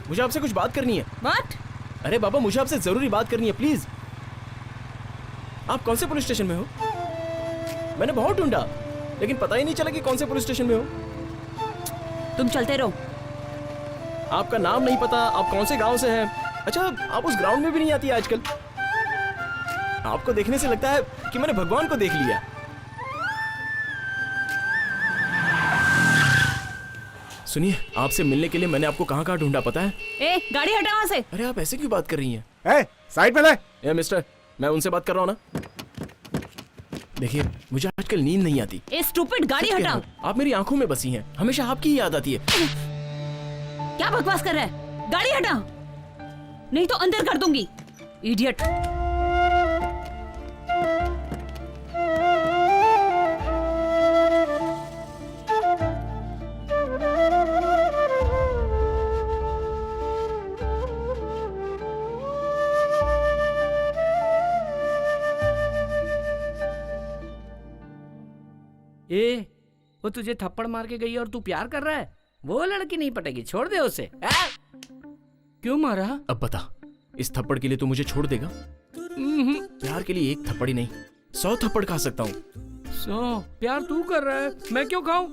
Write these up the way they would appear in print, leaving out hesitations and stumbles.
मुझे आपसे कुछ बात करनी है। What? अरे बाबा, मुझे आपसे जरूरी बात करनी है, प्लीज। आप कौन से पुलिस स्टेशन में हो? मैंने बहुत ढूंढा, लेकिन पता ही नहीं चला कि कौन से पुलिस स्टेशन में हो। तुम चलते रहो। आपका नाम नहीं पता, आप कौन से गांव से हैं। अच्छा, आप उस ग्राउंड में भी नहीं आती आजकल। आपको देखने से लगता है कि मैंने भगवान को देख लिया। सुनिए, आपसे मिलने के लिए मैंने आपको कहाँ कहाँ ढूंढा पता है? ए, गाड़ी हटा वहाँ से। अरे आप ऐसे क्यों बात कर रही हैं? साइड में ले। ए मिस्टर, मैं उनसे बात कर रहा हूँ ना। देखिए, मुझे आजकल नींद नहीं आती। ए स्टूपिड, गाड़ी हटा। आप मेरी आंखों में बसी हैं, हमेशा आपकी ही याद आती है। क्या बकवास कर रहा है? गाड़ी हटा, नहीं तो अंदर कर दूंगी। इडियट। ए, वो तुझे थप्पड़ मार के गई और तू प्यार कर रहा है? वो लड़की नहीं पटेगी, छोड़ दे उसे। क्यों मारा? अब बता, इस थप्पड़ के लिए तू मुझे छोड़ देगा? प्यार के लिए एक थप्पड़ ही नहीं, 100 थप्पड़ खा सकता हूँ। 100? प्यार तू कर रहा है, मैं क्यों खाऊं?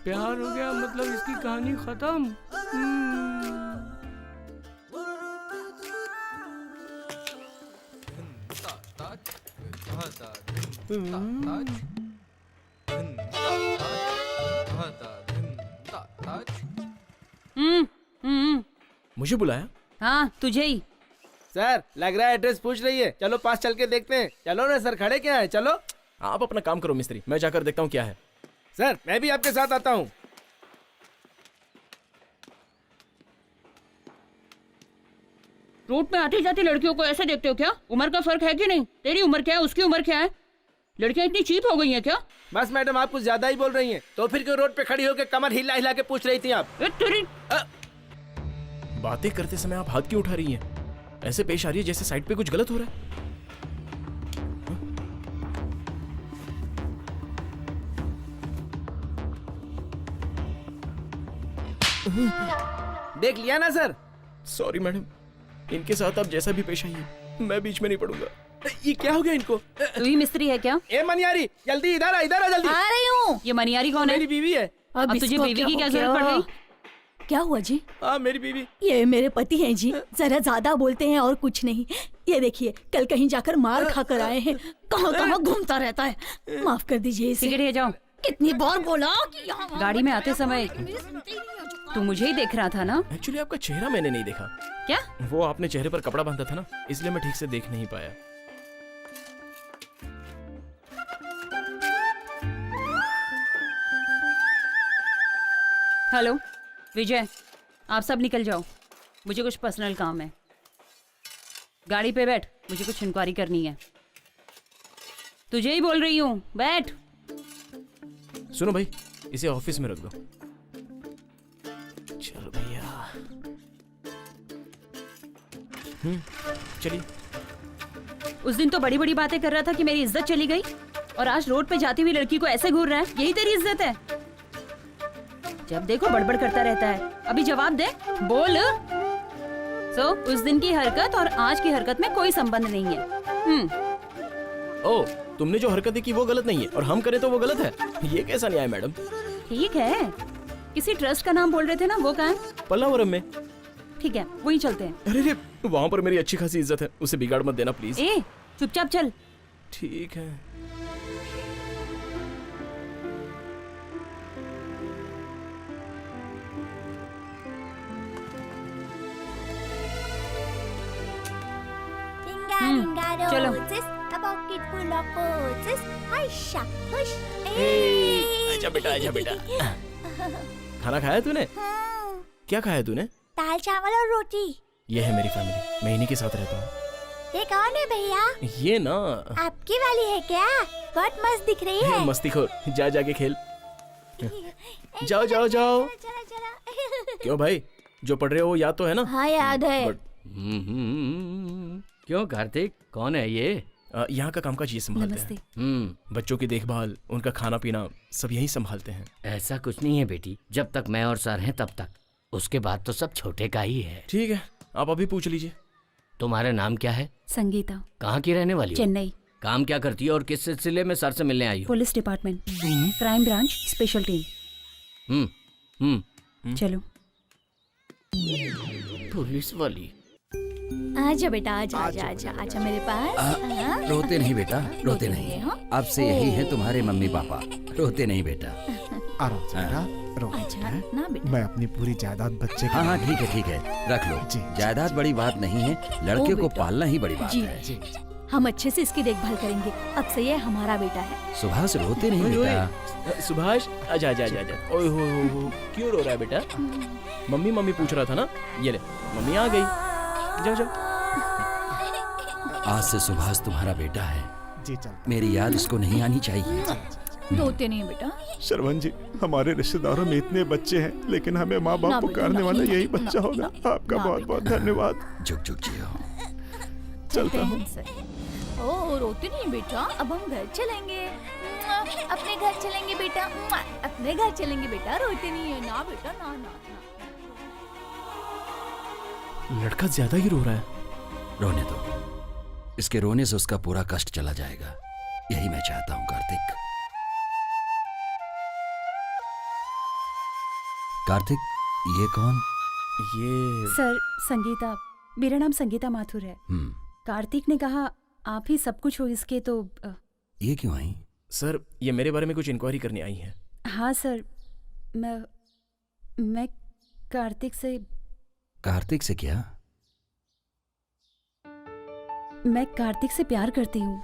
प्यार हो गया मतलब इसकी कहानी खत्म। मुझे बुलाया? हाँ, तुझे ही। सर, लग रहा है एड्रेस पूछ रही है। चलो पास चल के देखते हैं। चलो ना सर, खड़े क्या है? चलो। आप अपना काम करो मिस्त्री, मैं जाकर देखता हूँ क्या है। सर, मैं भी आपके साथ आता हूँ। रोड पे आती जाती लड़कियों को ऐसे देखते हो क्या? उम्र का फर्क है कि नहीं? तेरी उम्र क्या है, उसकी उम्र क्या है? लड़कियां इतनी चीप हो गई हैं क्या? बस मैडम, आप कुछ ज्यादा ही बोल रही हैं। तो फिर क्यों रोड पे खड़ी होकर कमर हिला हिला के पूछ रही थी आप? तेरी बातें करते समय आप हाथ क्यों उठा रही हैं? ऐसे पेश आ रही है जैसे साइड पे कुछ गलत हो रहा है। देख लिया ना सर? सॉरी मैडम, इनके साथ आप जैसा भी पेश आइए, मैं बीच में नहीं पड़ूंगा। ये क्या हो गया इनको? तू ही मिस्त्री है क्या? ए मनियारी, जल्दी इधर आ जल्दी। आ रही हूँ। ये मनियारी कौन है? मेरी बीवी है। अब तुझे बीवी की क्या जरूरत पड़ गई? क्या हुआ जी? हाँ, मेरी बीवी। ये मेरे पति हैं जी, जरा ज्यादा बोलते हैं और कुछ नहीं। ये देखिए, कल कहीं जाकर मार खा कर आए हैं। कहाँ कहाँ घूमता रहता है। माफ कर दीजिए इसे। टिकट ले जाओ। कितनी बार बोला कि यहाँ गाड़ी में आते समय तू मुझे ही देख रहा था ना? एक्चुअली आपका चेहरा मैंने नहीं देखा। क्या? वो आपने चेहरे पर कपड़ा बांधा था ना, इसलिए मैं ठीक से देख नहीं पाया। हेलो विजय, आप सब निकल जाओ, मुझे कुछ पर्सनल काम है। गाड़ी पे बैठ, मुझे कुछ इंक्वायरी करनी है। तुझे ही बोल रही हूँ, बैठ। सुनो भाई, इसे ऑफिस में रख दो। चलो भैया। चलिए। उस दिन तो बड़ी बड़ी बातें कर रहा था कि मेरी इज्जत चली गई, और आज रोड पे जाती हुई लड़की को ऐसे घूर रहा है। यही तेरी इज्जत है? जब देखो बड़बड़ करता रहता है। अभी जवाब दे, बोल। उस दिन की हरकत और आज की हरकत में कोई संबंध नहीं है। ओ, तुमने जो हरकतें की वो गलत नहीं है, और हम करें तो वो गलत है। ये कैसा न्याय मैडम? ठीक है, किसी ट्रस्ट का नाम बोल रहे थे ना, वो कहाँ है? पल्लावरम में। ठीक है, वहीं चलते हैं। अरे वहाँ पर मेरी अच्छी खासी इज्जत है, उसे बिगाड़ मत देना प्लीज। ए, चुपचाप चल। ठीक है। चलो। आजा बेटा, आजा बेटा। खाना खाया तूने? क्या खाया तूने? दाल चावल और रोटी। ये है मेरी फैमिली, मैं इन्हीं के साथ रहता हूँ। ये कौन है भैया? ये ना आपकी वाली है क्या? बहुत मस्त दिख रही है। मस्तीखोर, जा जाके खेल। जाओ जाओ जाओ। चला चला। क्यों भाई, जो पढ़ रहे हो वो याद तो है ना? हाँ याद है। बट क्यों कार्तिक, कौन है ये? यहाँ का कामकाज ये संभालते नमस्ते। हैं। बच्चों की देखभाल, उनका खाना पीना सब यही संभालते हैं। ऐसा कुछ नहीं है बेटी, जब तक मैं और सर हैं तब तक, उसके बाद तो सब छोटे का ही है। ठीक है, आप अभी पूछ लीजिए। तुम्हारा नाम क्या है? संगीता, कहाँ की रहने वाली हो? चेन्नई, काम क्या करती है और किस सिलसिले में सर से मिलने आई हो? Police department, crime branch, special team. हम्म हम्म चलो। पुलिस वाली। आजा बेटा, आजा आजा आजा आजा मेरे पास। हाँ? रोते नहीं बेटा, रोते नहीं, नहीं। हाँ? अब से यही है तुम्हारे मम्मी पापा, रोते नहीं बेटा। आराम से बेटा, रो। अच्छा ना बेटा। मैं अपनी पूरी जायदाद बच्चे के हाँ हाँ नाम ठीक है ठीक है, रख लो। जी। जायदाद बड़ी बात नहीं है, लड़के को बेटा। पालना ही बड़ी बात जी। है। जी। हम अच्छे से इसकी देखभाल करेंगे। अब से ये हमारा बेटा है। सुबह से रोते नहीं ओए, ओए, बेटा। सुभाष, आजा आजा आजा आजा। ओए हो, क्यों रो रहा है बेटा? मम्मी मम्मी पूछ रहा था ना, ये ले, मम्मी आ गई। जाओ जाओ। आज से सुभाष तुम्हारा बेटा है, जी चल। मेरी याद इसको नहीं आनी चाहिए। रोते नहीं बेटा। शरवण जी, हमारे रिश्तेदारों में इतने बच्चे हैं, लेकिन हमें माँ ना बाप बेटा, पुकारने ना, वाला ना, यही ना, बच्चा ना, होगा। ना, आपका ना बहुत बहुत धन्यवाद। जुग जुग जियो। चलता हूँ। ओ रोते नहीं बेटा। अब हम घर चलेंगे। अपने घर चलेंगे बेटा। अपने घर चलेंगे बेटा, रोते नहीं है ना बेटा, ना ना ना। लड़का ज्यादा ही रो रहा है। रोने दो, इसके रोने से उसका पूरा कष्ट चला जाएगा, यही मैं चाहता हूँ। कार्तिक, कार्तिक, ये कौन? ये सर, संगीता, मेरा नाम संगीता माथुर है। कार्तिक ने कहा आप ही सब कुछ हो इसके, तो ये क्यों आई? सर, ये मेरे बारे में कुछ इंक्वायरी करने आई है। हाँ सर, मैं कार्तिक से कार्तिक से क्या? मैं कार्तिक से प्यार करती हूँ।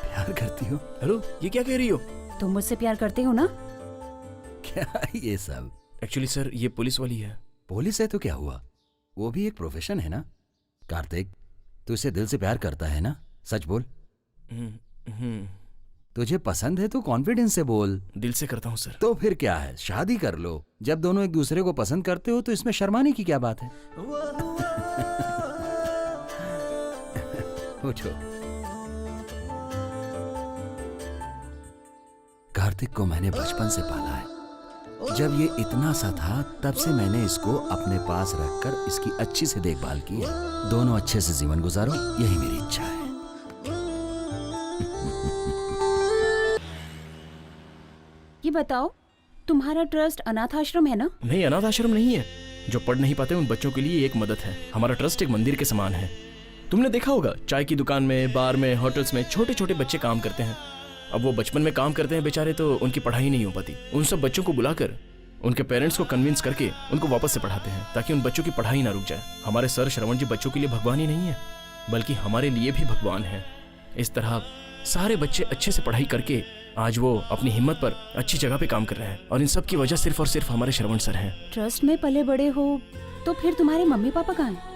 प्यार करती हो? हेलो, ये क्या कह रही हो? तुम मुझसे प्यार करते हो ना? क्या ये सब? एक्चुअली सर, ये पुलिस वाली है। पुलिस है तो क्या हुआ, वो भी एक प्रोफेशन है ना। कार्तिक, तू इसे दिल से प्यार करता है ना? सच बोल। तुझे पसंद है तो कॉन्फिडेंस से बोल। दिल से करता हूँ सर। तो फिर क्या है, शादी कर लो। जब दोनों एक दूसरे को पसंद करते हो तो इसमें शर्माने की क्या बात है? उठो। कार्तिक को मैंने बचपन से पाला है। जब ये इतना सा था तब से मैंने इसको अपने पास रखकर इसकी अच्छी से देखभाल की है। दोनों अच्छे से जीवन गुजारो, यही मेरी इच्छा है। ये बताओ, तुम्हारा ट्रस्ट अनाथ आश्रम है ना? नहीं, अनाथ आश्रम नहीं है। जो पढ़ नहीं पाते उन बच्चों के लिए एक मदद है। हमारा ट्रस्ट एक मंदिर के समान है। तुमने देखा होगा, चाय की दुकान में, बार में, होटल्स में छोटे छोटे बच्चे काम करते हैं। अब वो बचपन में काम करते हैं बेचारे, तो उनकी पढ़ाई नहीं हो पाती। उन सब बच्चों को बुलाकर उनके पेरेंट्स को कन्विंस करके उनको वापस से पढ़ाते हैं, ताकि उन बच्चों की पढ़ाई ना रुक जाए। हमारे सर श्रवण जी बच्चों के लिए भगवान ही नहीं है, बल्कि हमारे लिए भी भगवान है। इस तरह सारे बच्चे अच्छे से पढ़ाई करके आज वो अपनी हिम्मत पर अच्छी जगह पे काम कर रहे हैं, और इन सब की वजह सिर्फ और सिर्फ हमारे श्रवण सर हैं। ट्रस्ट में पले बड़े हो तो फिर तुम्हारे मम्मी पापा कहाँ हैं?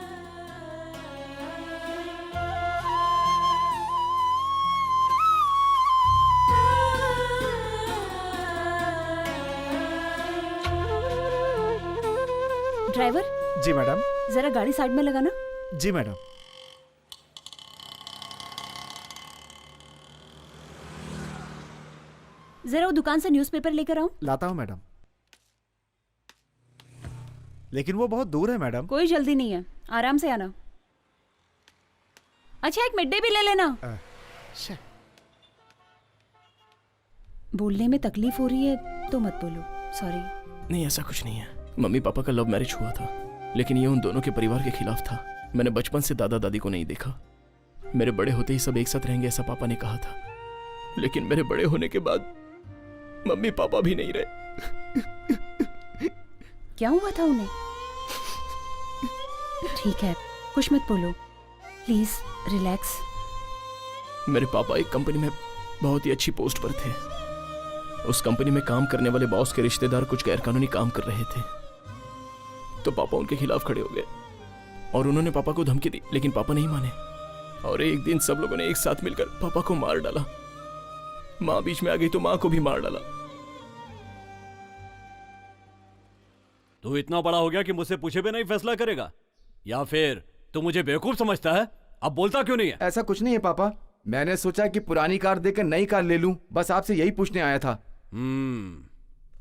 ड्राइवर, जी मैडम। जरा गाड़ी साइड में लगाना। जी मैडम। जरा वो दुकान से न्यूज़पेपर लेकर आओ। लाता हूँ मैडम। लेकिन वो बहुत दूर है मैडम। कोई जल्दी नहीं है, आराम से आना। अच्छा, एक मिड डे भी ले लेना। शे। बोलने में तकलीफ हो रही है तो मत बोलो, सॉरी। नहीं, ऐसा कुछ नहीं है। मम्मी पापा का लव मैरिज हुआ था, लेकिन ये उन दोनों के परिवार के खिलाफ था। मैंने बचपन से दादा दादी को नहीं देखा। मेरे बड़े होते ही सब एक साथ रहेंगे ऐसा पापा ने कहा था, लेकिन मेरे बड़े होने के बाद मम्मी पापा भी नहीं रहे। क्या हुआ था उन्हें? ठीक है, कुछ मत बोलो, प्लीज रिलैक्स। मेरे पापा एक कंपनी में बहुत ही अच्छी पोस्ट पर थे। उस कंपनी में काम करने वाले बॉस के रिश्तेदार कुछ गैरकानूनी काम कर रहे थे, तो पापा उनके खिलाफ खड़े हो गए और उन्होंने पापा को धमकी दी, लेकिन पापा नहीं माने। और एक दिन सब लोगों ने एक साथ मिलकर पापा को मार डाला। माँ बीच में आ गई तो माँ को भी मार डाला। तू इतना बड़ा हो गया कि मुझसे पूछे बिना ही फैसला करेगा, या फिर तू मुझे बेवकूफ समझता है? अब बोलता क्यों नहीं है? ऐसा कुछ नहीं है पापा, मैंने सोचा कि पुरानी कार देकर नई कार ले लूं, बस आपसे यही पूछने आया था।